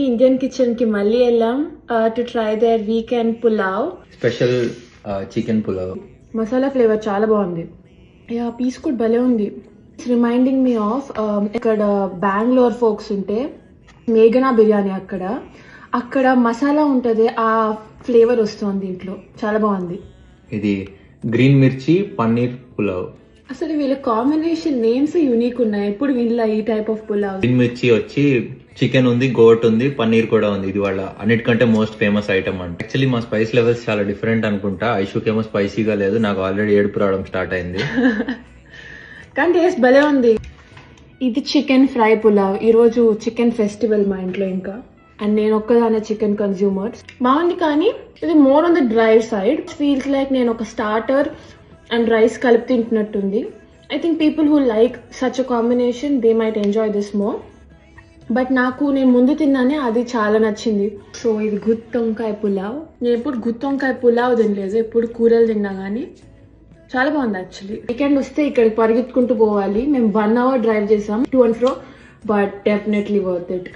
Mummy Indian kitchen కి మళ్ళీ వెళ్ళాం to try there weekend pulao, special chicken pulao. Masala flavour చాలా బాగుంది. యా, పీస్ కూడా భలే ఉంది. ఇట్స్ రిమైండింగ్ మీ ఆఫ్ ఇక్కడ బెంగళూరు ఫోక్స్ ఉంటే మేఘనా బిర్యానీ, అక్కడ మసాలా ఉంటుంది, ఆ ఫ్లేవర్ వస్తుంది దీంట్లో. చాలా బాగుంది. ఇది గ్రీన్ మిర్చి పన్నీర్ పులావ్. అసలు వీళ్ళ కాంబినేషన్ నేమ్స్ యూనిక్ ఉన్నాయి. ఎప్పుడు వీళ్ళ ఈ టైప్ ఆఫ్ పులావ్. గ్రీన్ మిర్చి వచ్చి చికెన్ ఉంది, గోట్ ఉంది, పన్నీర్ కూడా ఉంది. ఇది వాళ్ళ అన్నిటికంటే మోస్ట్ ఫేమస్ ఐటమ్ అంట. యాక్చువల్లీ మా స్పైస్ లెవెల్స్ చాలా డిఫరెంట్ అనుకుంటా. ఐషుకేమో స్పైసీగా లేదు, నాకు ఆల్రెడీ ఏడుపు రావడం స్టార్ట్ అయింది. కానీ టేస్ట్ భలే ఉంది. ఇది చికెన్ ఫ్రై పులావ్. ఈరోజు చికెన్ ఫెస్టివల్ మా ఇంట్లో ఇంకా, అండ్ నేను ఒక్కదానే చికెన్ కన్జ్యూమర్. బాగుంది, కానీ ఇది more on the dry side. Feels like నేను ఒక స్టార్టర్ అండ్ రైస్ కలిపి తింటున్నట్టుంది. I think people who like such a combination they might enjoy this more. But నేను ముందు తిన్నానే, అది చాలా నచ్చింది. సో ఇది గుత్తి వంకాయ పులావ్. నేను ఎప్పుడు గుత్తి వంకాయ పులావ్ తినలేదు, ఎప్పుడు కూరలు తిన్నా కానీ చాలా బాగుంది యాక్చువల్లీ. వీకెండ్ వస్తే ఇక్కడికి పరిగెత్తుకుంటూ పోవాలి. మేము 1 hour డ్రైవ్ చేసాం to and fro, but definitely worth it.